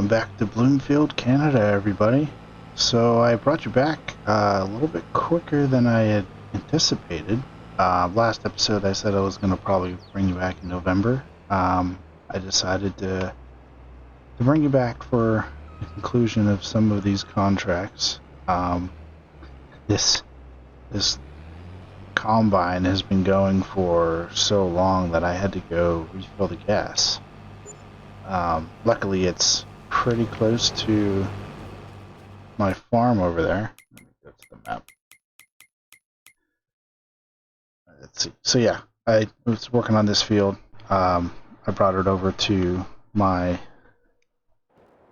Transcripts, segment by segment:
Welcome back to Bloomfield, Canada, everybody. So I brought you back a little bit quicker than I had anticipated. Last episode I said I was going to probably bring you back in November. I decided to bring you back for the conclusion of some of these contracts. This combine has been going for so long that I had to go refill the gas. Luckily it's pretty close to my farm over there. Let me go to the map. Let's see. So yeah, I was working on this field. I brought it over to my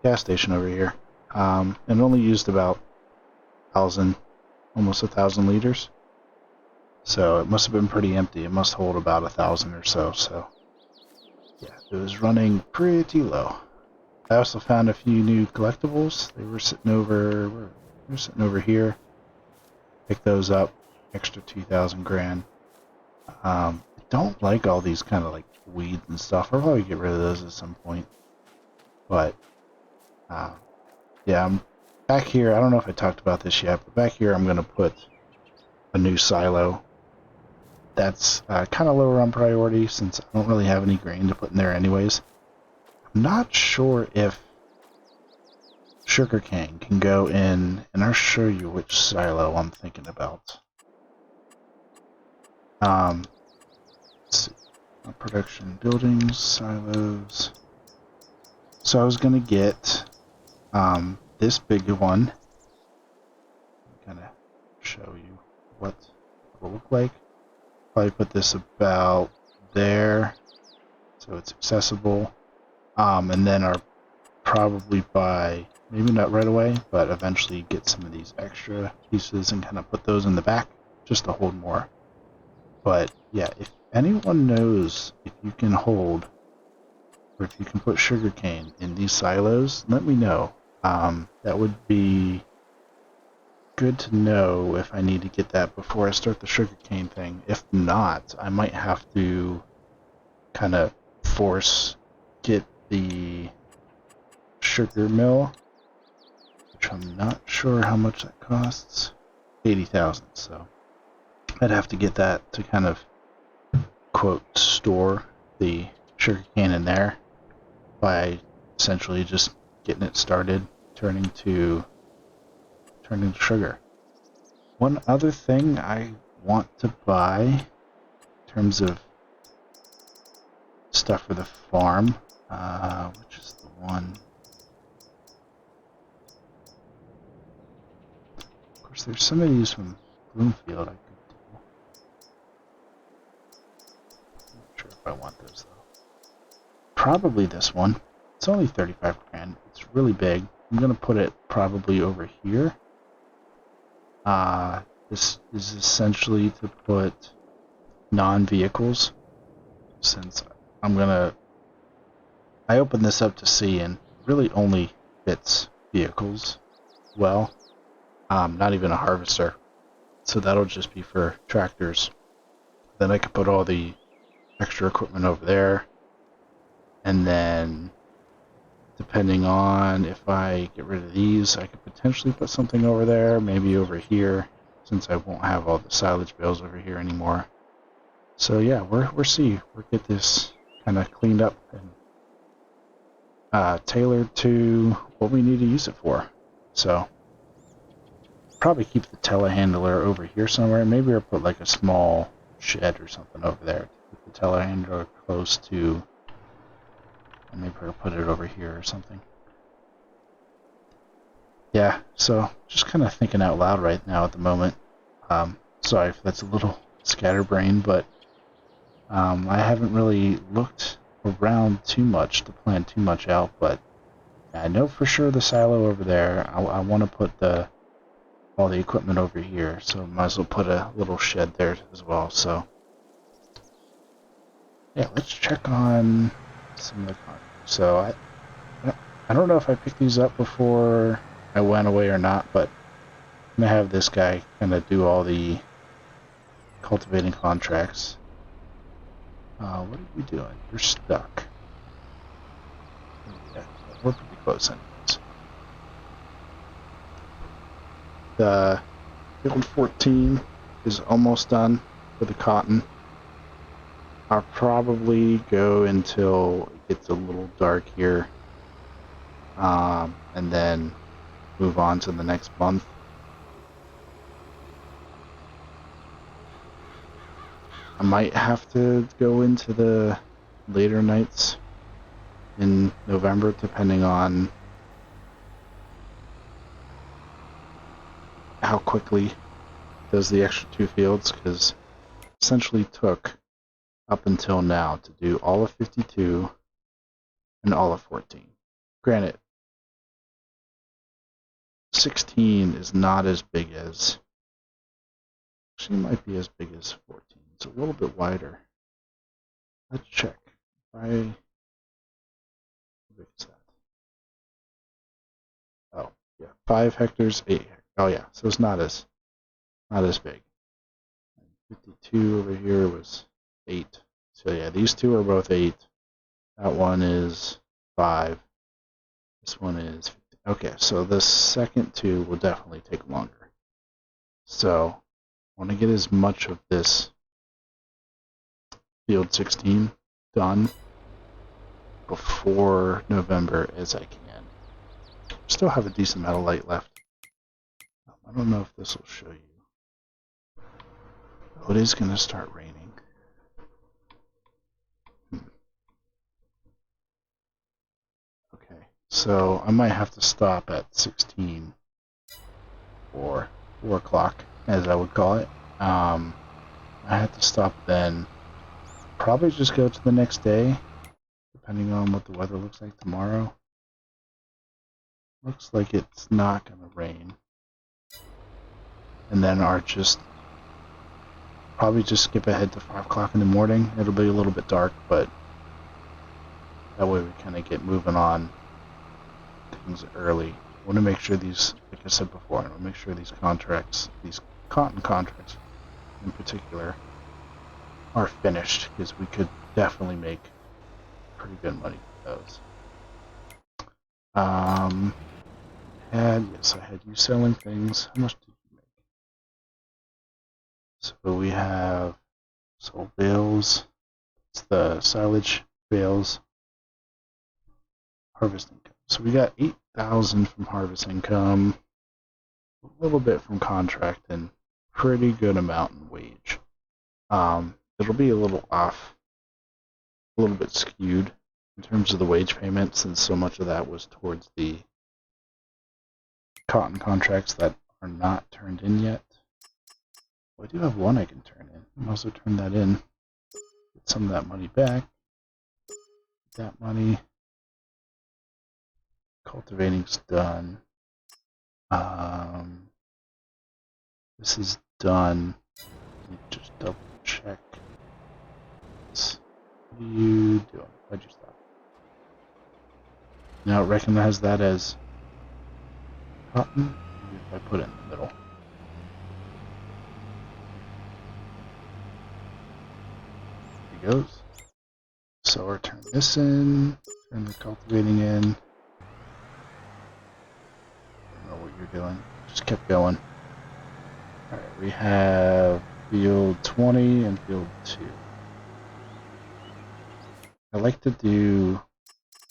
gas station over here. And only used about almost 1,000 liters. So it must have been pretty empty. It must hold about 1,000 or so. So yeah, it was running pretty low. I also found a few new collectibles. They were sitting over here. Pick those up. Extra 2,000 grand. I don't like all these kind of like weeds and stuff. I'll probably get rid of those at some point. But yeah, I'm back here. I don't know if I talked about this yet, but back here I'm going to put a new silo. That's kind of lower on priority since I don't really have any grain to put in there anyways. I'm not sure if sugarcane can go in, and I'll show you which silo I'm thinking about. Let's see. Production buildings, silos. So I was going to get this big one. Kind of show you what it will look like. Probably put this about there so it's accessible. And then I'll probably buy, maybe not right away, but eventually get some of these extra pieces and kind of put those in the back just to hold more. But yeah, if anyone knows if you can hold or if you can put sugarcane in these silos, let me know. That would be good to know if I need to get that before I start the sugarcane thing. If not, I might have to kind of get the sugar mill, which I'm not sure how much that costs. 80,000, so I'd have to get that to kind of quote store the sugarcane in there by essentially just getting it started turning to sugar. One other thing I want to buy in terms of stuff for the farm, which is the one. Of course, there's some of these from Bloomfield I could do. Not sure if I want those though. Probably this one. It's only 35 grand. It's really big. I'm gonna put it probably over here. This is essentially to put non-vehicles, since I opened this up to see and really only fits vehicles well, not even a harvester, so that'll just be for tractors. Then I could put all the extra equipment over there, and then depending on if I get rid of these, I could potentially put something over there, maybe over here, since I won't have all the silage bales over here anymore. So yeah, we'll get this kind of cleaned up and tailored to what we need to use it for. So probably keep the telehandler over here somewhere. Maybe I'll put like a small shed or something over there to keep the telehandler close to. And maybe I'll put it over here or something. Yeah, so just kind of thinking out loud right now at the moment. Sorry if that's a little scatterbrained, but I haven't really looked around too much to plan too much out, but I know for sure the silo over there. I want to put all the equipment over here, so might as well put a little shed there as well. So yeah, let's check on some of the contracts. So I don't know if I picked these up before I went away or not, but I'm gonna have this guy kind of do all the cultivating contracts. What are we doing? You're stuck. Yeah, we're pretty close anyways. The field 14 is almost done for the cotton. I'll probably go until it gets a little dark here, and then move on to the next month. I might have to go into the later nights in November, depending on how quickly it does the extra 2 fields, because essentially took up until now to do all of 52 and all of 14. Granted, 16 is not as big as, actually might be as big as 14. It's a little bit wider. Let's check. How big is that? Oh, yeah, 5 hectares, 8 hectares. Oh yeah, so it's not as big. 52 over here was 8. So yeah, these two are both 8. That one is 5. This one is 50. Okay, so the second 2 will definitely take longer. So I want to get as much of this field 16 done before November as I can. Still have a decent amount of light left. I don't know if this will show you. Oh, it is going to start raining. Okay, so I might have to stop at 16 or 4 o'clock, as I would call it. I have to stop then. Probably just go to the next day, depending on what the weather looks like tomorrow. Looks like it's not going to rain. And then probably just skip ahead to 5 o'clock in the morning. It'll be a little bit dark, but that way we kind of get moving on things early. I want to make sure these, like I said before, I want to make sure these contracts, these cotton contracts in particular, are finished, because we could definitely make pretty good money with those. Yes, I had you selling things. How much did you make? So we have sold bales. It's the silage bales. Harvest income. So we got 8,000 from harvest income, a little bit from contract, and pretty good amount in wage. It'll be a little off, a little bit skewed in terms of the wage payment, since so much of that was towards the cotton contracts that are not turned in yet. Well, I do have one I can turn in. I can also turn that in. Get some of that money back. That money. Cultivating's done. This is done. Let me just double check. What are you doing? Why'd you stop? Now it recognizes that as cotton. Maybe if I put it in the middle. There it goes. So we'll turn this in. Turn the cultivating in. I don't know what you're doing. Just kept going. Alright, we have field 20 and field 2. I like to do,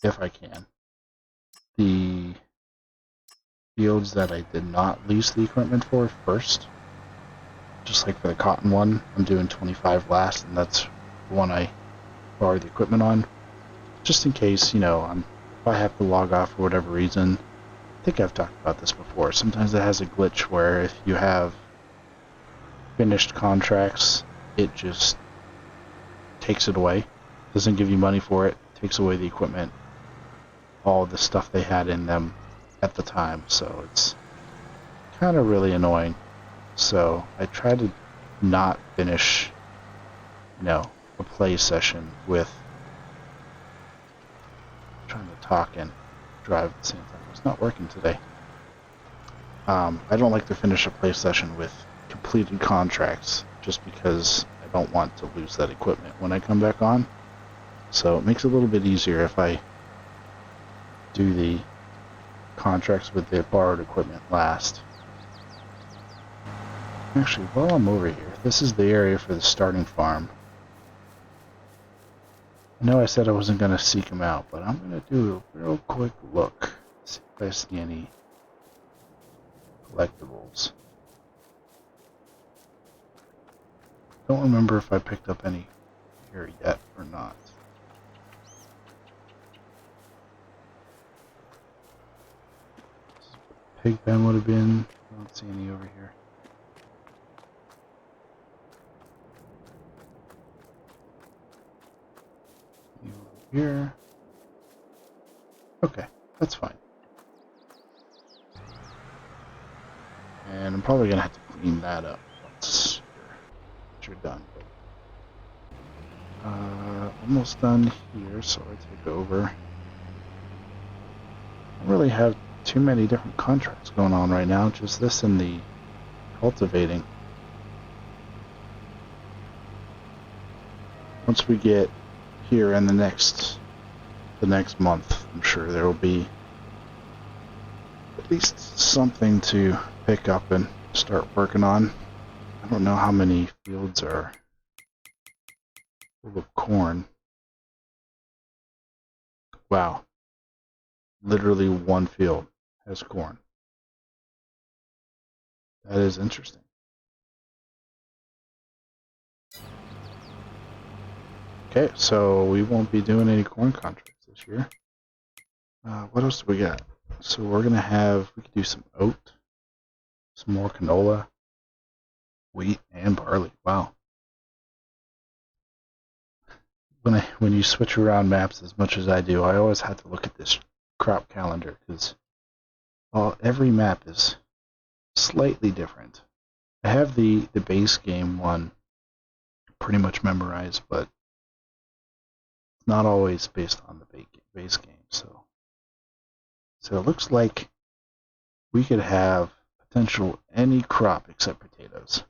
if I can, the fields that I did not lease the equipment for first. Just like for the cotton one, I'm doing 25 last, and that's the one I borrowed the equipment on. Just in case, if I have to log off for whatever reason. I think I've talked about this before. Sometimes it has a glitch where if you have finished contracts, it just takes it away. Doesn't give you money for it, takes away the equipment, all the stuff they had in them at the time, so it's kind of really annoying. So I try to not finish, a play session with trying to talk and drive at the same time. It's not working today. I don't like to finish a play session with completed contracts, just because I don't want to lose that equipment when I come back on. So it makes it a little bit easier if I do the contracts with the borrowed equipment last. Actually, while I'm over here, this is the area for the starting farm. I know I said I wasn't going to seek them out, but I'm going to do a real quick look. See if I see any collectibles. Don't remember if I picked up any here yet or not. Pig pen would have been. I don't see any over here. Any over here. Okay, that's fine. And I'm probably gonna have to clean that up once you're done. Almost done here, so I take over. I don't really have too many different contracts going on right now, just this and the cultivating. Once we get here in the next month, I'm sure there will be at least something to pick up and start working on. I don't know how many fields are full of corn. Wow. Literally one field has corn. That is interesting. Okay, so we won't be doing any corn contracts this year. What else do we got? So we could do some oat, some more canola, wheat, and barley. Wow. When you switch around maps as much as I do, I always have to look at this crop calendar because every map is slightly different. I have the base game one pretty much memorized, but it's not always based on the base game. So it looks like we could have potential any crop except potatoes.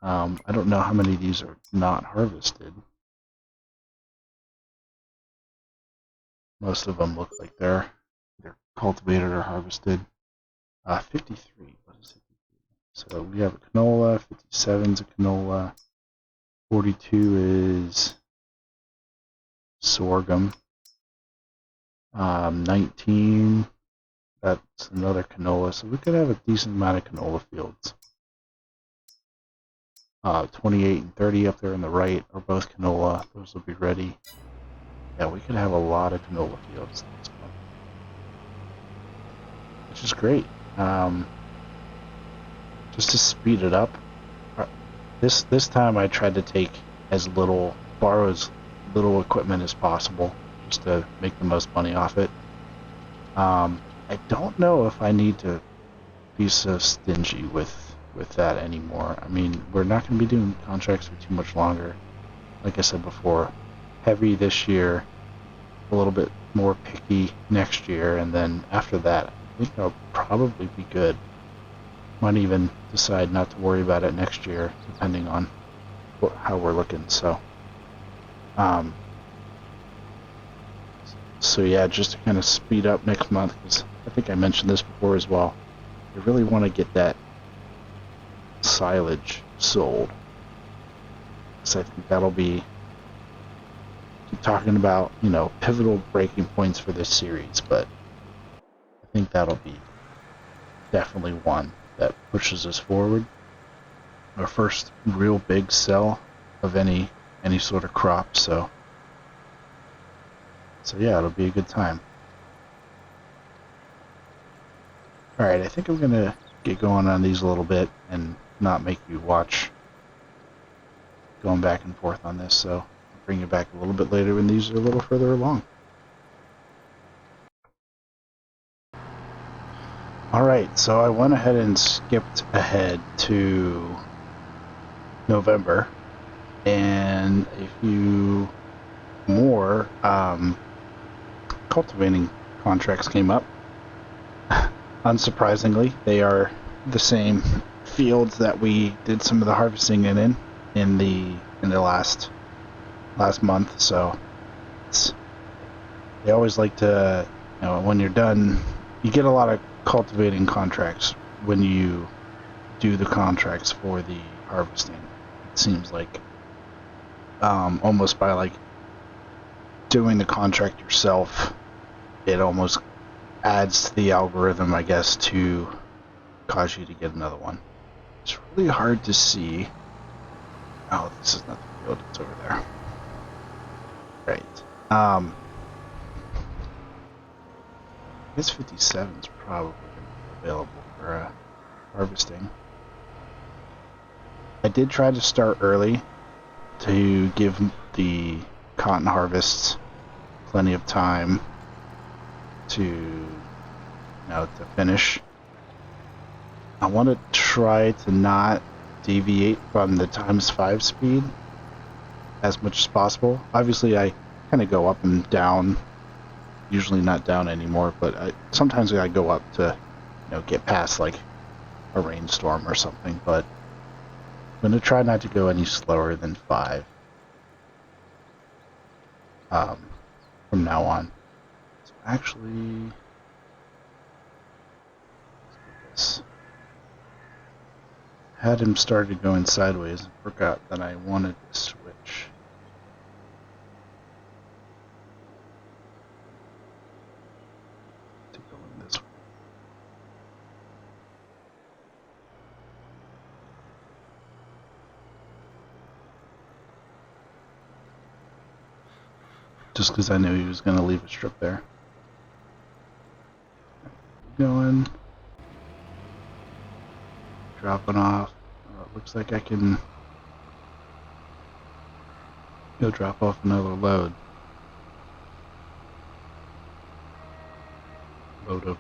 I don't know how many of these are not harvested. Most of them look like they're cultivated or harvested. 53. What is 53? So we have a canola. 57 is a canola. 42 is sorghum. 19. That's another canola. So we could have a decent amount of canola fields. 28 and 30 up there on the right are both canola. Those will be ready. Yeah, we could have a lot of canola fields next month, which is great. Just to speed it up, this time I tried to borrow as little equipment as possible, just to make the most money off it. I don't know if I need to be so stingy with that anymore. I mean, we're not going to be doing contracts for too much longer. Like I said before, heavy this year, a little bit more picky next year, and then after that, I think I'll probably be good. Might even decide not to worry about it next year, depending on how we're looking. So yeah, just to kind of speed up next month, because I think I mentioned this before as well. I really want to get that silage sold, so I think that'll be talking about, pivotal breaking points for this series, but I think that'll be definitely one that pushes us forward. Our first real big sell of any sort of crop, so yeah, it'll be a good time. Alright, I think I'm gonna get going on these a little bit and not make you watch going back and forth on this, so bring you back a little bit later when these are a little further along. Alright, so I went ahead and skipped ahead to November, and a few more cultivating contracts came up. Unsurprisingly, they are the same fields that we did some of the harvesting in the last month, so they always like to, when you're done you get a lot of cultivating contracts when you do the contracts for the harvesting. It seems like almost by like doing the contract yourself, it almost adds to the algorithm, I guess, to cause you to get another one. It's really hard to see. Oh, this is not the field, it's over there. Right. I guess 57 is probably available for harvesting. I did try to start early to give the cotton harvests plenty of time to finish. I want to try to not deviate from the ×5 speed as much as possible. Obviously, I kind of go up and down. Usually not down anymore, but sometimes I go up to, get past like a rainstorm or something. But I'm gonna try not to go any slower than 5 from now on. So actually, let's do this. Had him started going sideways and forgot that I wanted to switch. To going this way. Just because I knew he was going to leave a strip there. Going. Dropping off. It looks like I can go drop off another load. Load of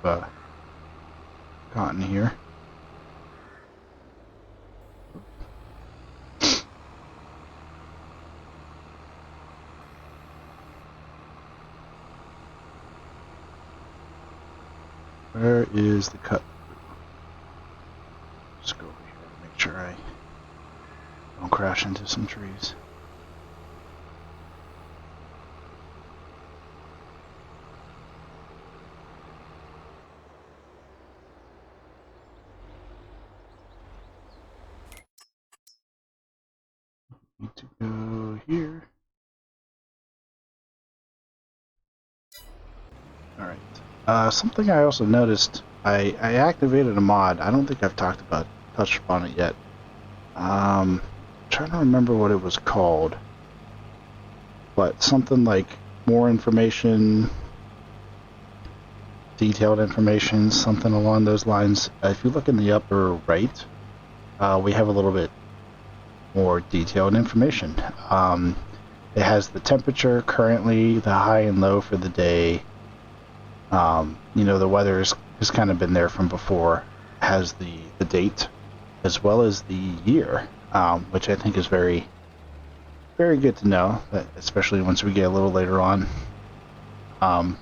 cotton here. Where is the cut? Just go over here to make sure I don't crash into some trees. Need to go here. Alright. Something I also noticed, I activated a mod. I don't think I've touched upon it yet. Trying to remember what it was called. But something like more information, detailed information, something along those lines. If you look in the upper right, we have a little bit more detailed information. It has the temperature currently, the high and low for the day. The weather has kind of been there from before. It has the date as well as the year, which I think is very, very good to know, especially once we get a little later on,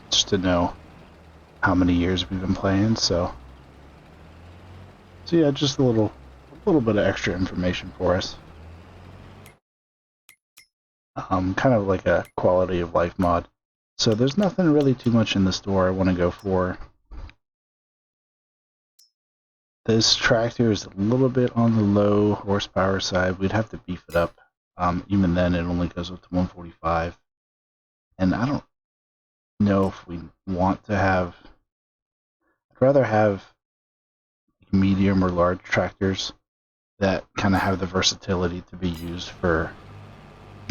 just to know how many years we've been playing. So yeah, just a little bit of extra information for us. Kind of like a quality of life mod. So there's nothing really too much in the store I want to go for. This tractor is a little bit on the low horsepower side. We'd have to beef it up. Even then, it only goes up to 145. And I don't know if we want to have... I'd rather have medium or large tractors that kind of have the versatility to be used for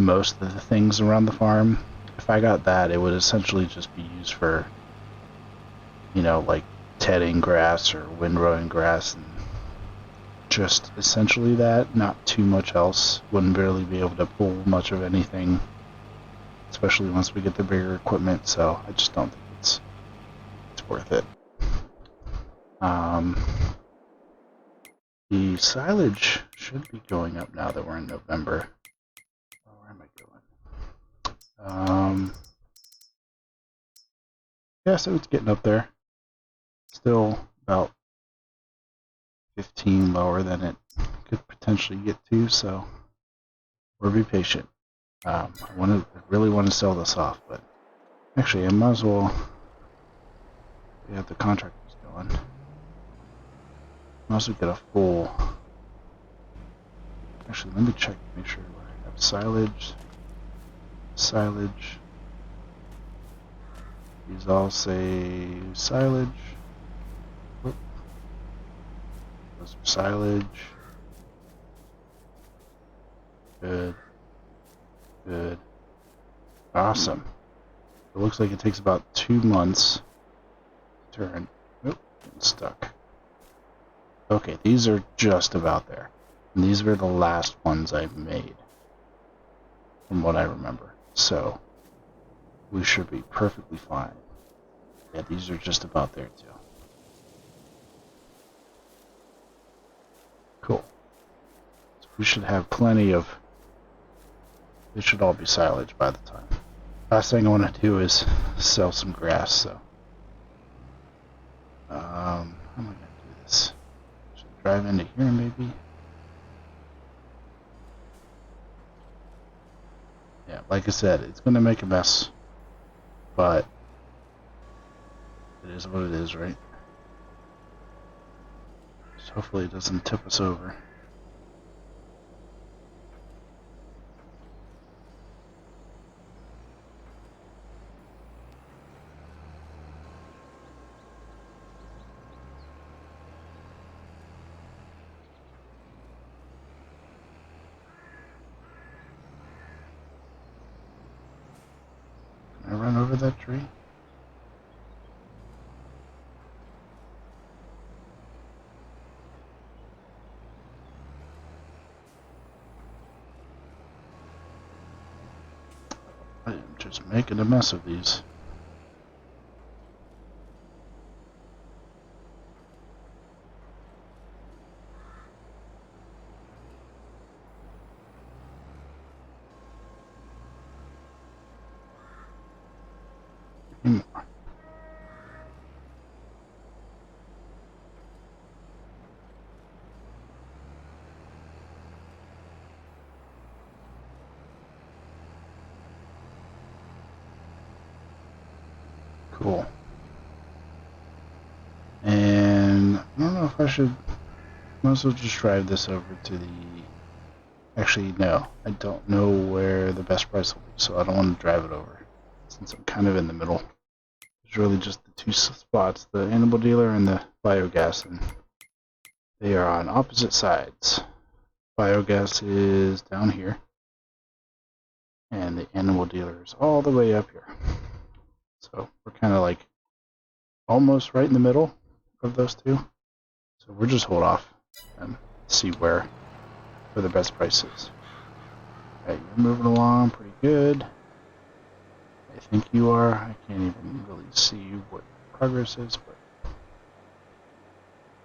most of the things around the farm. If I got that, it would essentially just be used for, like tedding grass or windrowing grass, and just essentially that, not too much else. Wouldn't barely be able to pull much of anything, especially once we get the bigger equipment, so I just don't think it's worth it. The silage should be going up now that we're in November. Oh, where am I going? Yeah, so it's getting up there. Still about 15 lower than it could potentially get to, so we'll be patient. I really want to sell this off, but actually I might as well. We have the contract going. Also get a full. Actually, let me check to make sure I have silage. Silage. These all say silage. Whoop. Those are silage. Good. Good. Awesome. It looks like it takes about 2 months to turn. Oop, getting stuck. Okay, these are just about there. And these were the last ones I made, from what I remember. So, we should be perfectly fine. Yeah, these are just about there too. Cool. So we should have plenty of... They should all be silage by the time. Last thing I want to do is sell some grass, so... how am I going to do this? Should I drive into here maybe? Yeah, like I said, it's going to make a mess. But... it is what it is, right? So hopefully it doesn't tip us over. Can I run over that tree? I am just making a mess of these. Cool. And I don't know if I should... might as well just drive this over to the... Actually, no. I don't know where the best price will be, so I don't want to drive it over. Since I'm kind of in the middle. It's really just the two spots, the animal dealer and the biogas, and they are on opposite sides. Biogas is down here, and the animal dealer is all the way up here. So we're kind of like almost right in the middle of those two. So we'll just hold off and see where the best price is. Okay, you're moving along pretty good. I think you are. I can't even really see what progress is, but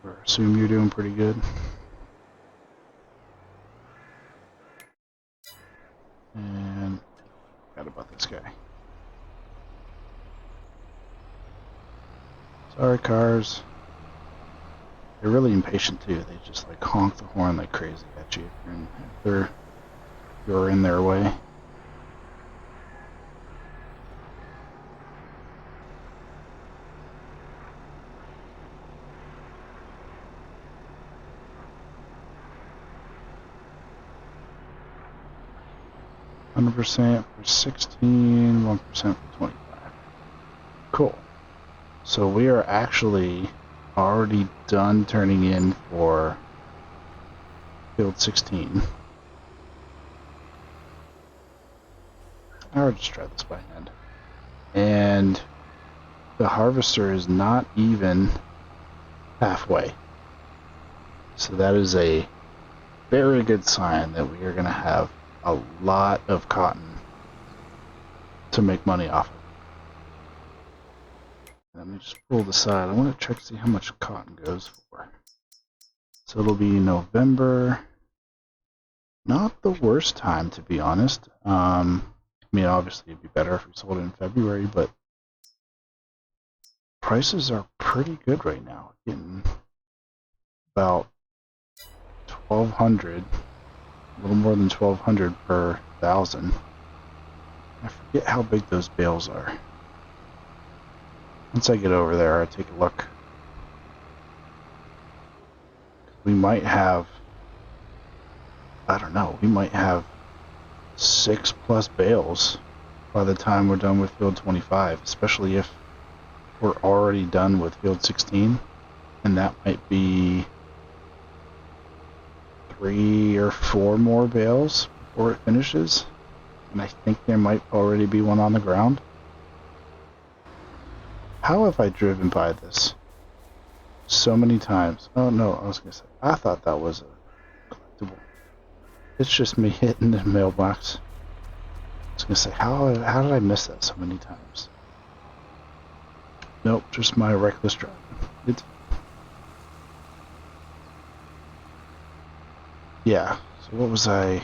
I assume you're doing pretty good. And I forgot about this guy. Sorry, cars. They're really impatient too. They just like honk the horn like crazy at you if you're in their way. %, for 16, 1% for 25. Cool. So we are actually already done turning in for field 16. I'll just try this by hand. And the harvester is not even halfway. So that is a very good sign that we are going to have a lot of cotton to make money off of. Let me just pull this side. I want to check to see how much cotton goes for. So it'll be November. Not the worst time, to be honest. I mean, obviously it'd be better if we sold it in February, but prices are pretty good right now. Getting about 1,200, a little more than 1,200 per 1,000. I forget how big those bales are. Once I get over there, I'll take a look. we might have, I don't know, we might have 6+ bales by the time we're done with field 25, especially if we're already done with field 16, and that might be 3 or 4 more bales before it finishes, and I think there might already be one on the ground. How have I driven by this so many times? Oh no, I was gonna say, I thought that was a collectible. It's just me hitting the mailbox. I was gonna say, how did I miss that so many times? Nope, just my reckless driving. Yeah, so what was I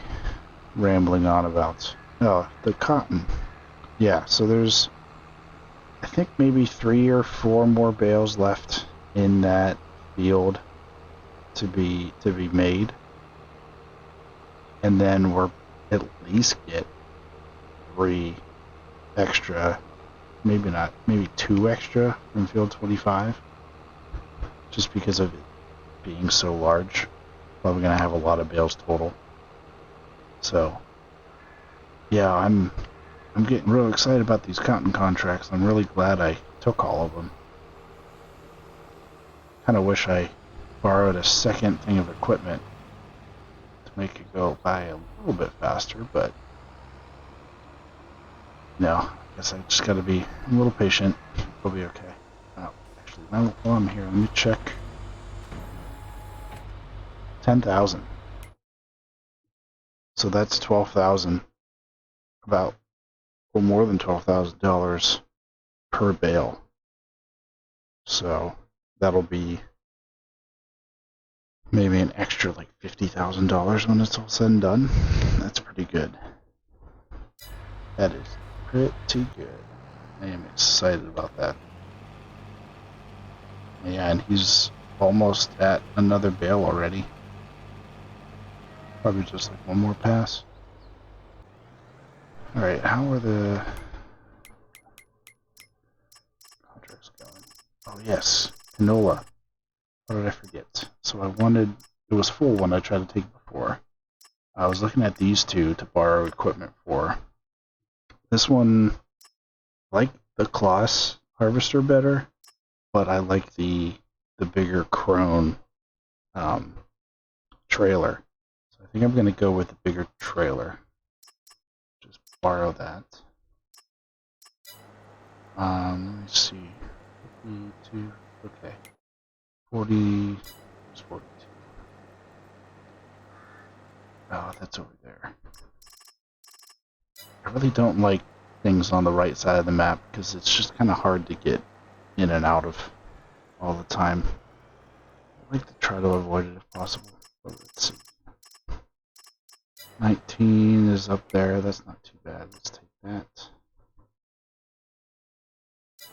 rambling on about? Oh, the cotton. Yeah, so there's, I think maybe 3 or 4 more bales left in that field to be made, and then we're at least get 3 extra, maybe 2 extra from field 25, just because of it being so large. Probably gonna have a lot of bales total. So yeah, I'm getting real excited about these cotton contracts. I'm really glad I took all of them. Kind of wish I borrowed a second thing of equipment to make it go by a little bit faster, but no, I guess I just gotta be a little patient. We'll be okay. Oh, actually, while I'm here, let me check. 10,000. So that's 12,000, about, well, more than $12,000 per bale. So that'll be maybe an extra like $50,000 when it's all said and done. That's pretty good. That is pretty good. I am excited about that. Yeah, and he's almost at another bale already. Probably just like one more pass. Alright, how are the contracts going? Oh yes, canola. What did I forget? So I wanted, it was full when I tried to take before. I was looking at these two to borrow equipment for. This one, I like the Kloss harvester better, but I like the bigger Krone trailer. So I think I'm going to go with the bigger trailer. Just borrow that. Let me see. 52, okay. 40, 42. Oh, that's over there. I really don't like things on the right side of the map because it's just kind of hard to get in and out of all the time. I like to try to avoid it if possible. But let's see. 19 is up there. That's not too bad. Let's take that.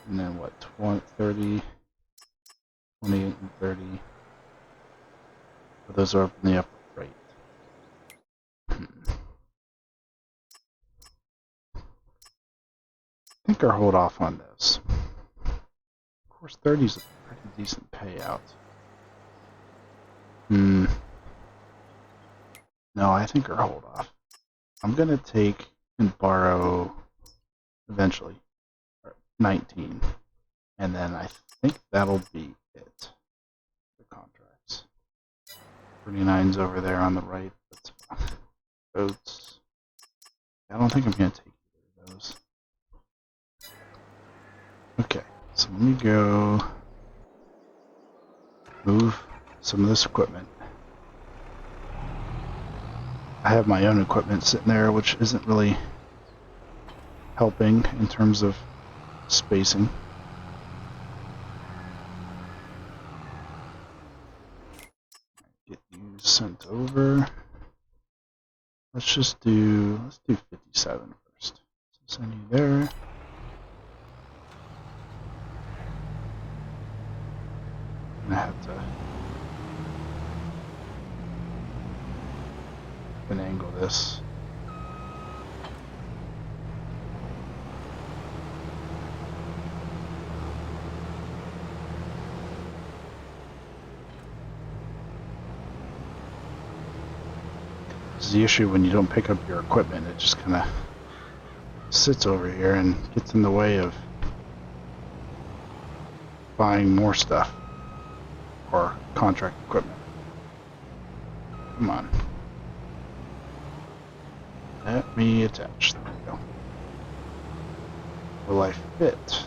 And then what? 20, 30, 28, and 30. But those are up in the upper right. I think I'll hold off on this. Of course, 30 is a pretty decent payout. No, I think I'll hold off. I'm gonna take and borrow eventually 19, and then I think that'll be it. The contracts. 39's over there on the right. That's fine. Oats. I don't think I'm gonna take either of those. Okay, so let me go move some of this equipment. I have my own equipment sitting there, which isn't really helping in terms of spacing. Get you sent over. Let's do 57 first. So send you there. I have to angle this. is the issue when you don't pick up your equipment. It just kind of sits over here and gets in the way of buying more stuff or contract equipment. Come on. Let me attach. There we go. Will I fit?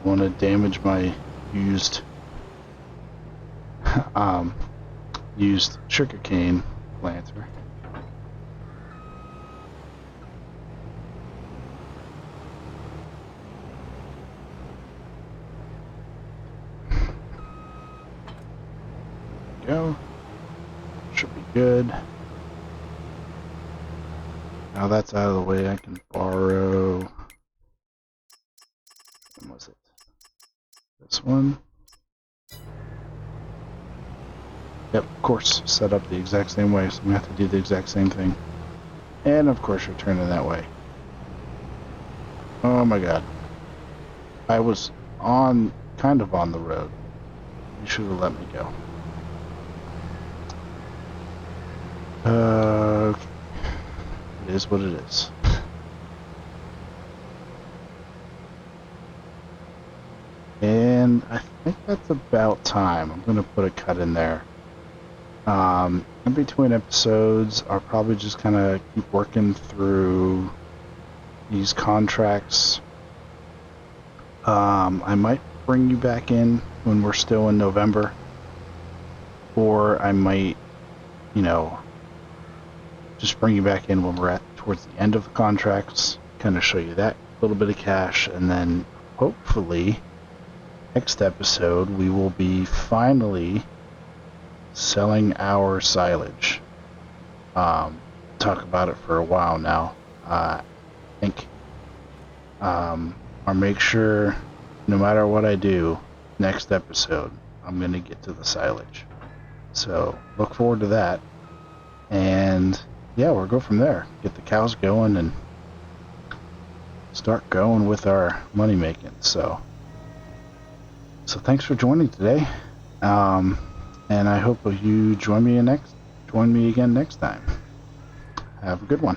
I want to damage my used used sugarcane planter. Go. Should be good. Now that's out of the way, I can borrow. When was it? This one. Yep, of course, set up the exact same way, so I'm gonna have to do the exact same thing. And of course, you're turning that way. Oh my god. I was kind of on the road. You should have let me go. Okay. It is what it is. And I think that's about time. I'm going to put a cut in there. In between episodes, I'll probably just kind of keep working through these contracts. I might bring you back in when we're still in November. Or I might, just bring you back in when we're towards the end of the contracts, kind of show you that little bit of cash, and then hopefully next episode we will be finally selling our silage. Talk about it for a while now. I think or make sure no matter what I do next episode, I'm gonna get to the silage. So look forward to that. And yeah, we'll go from there. Get the cows going and start going with our money making. So thanks for joining today. And I hope you join me again next time. Have a good one.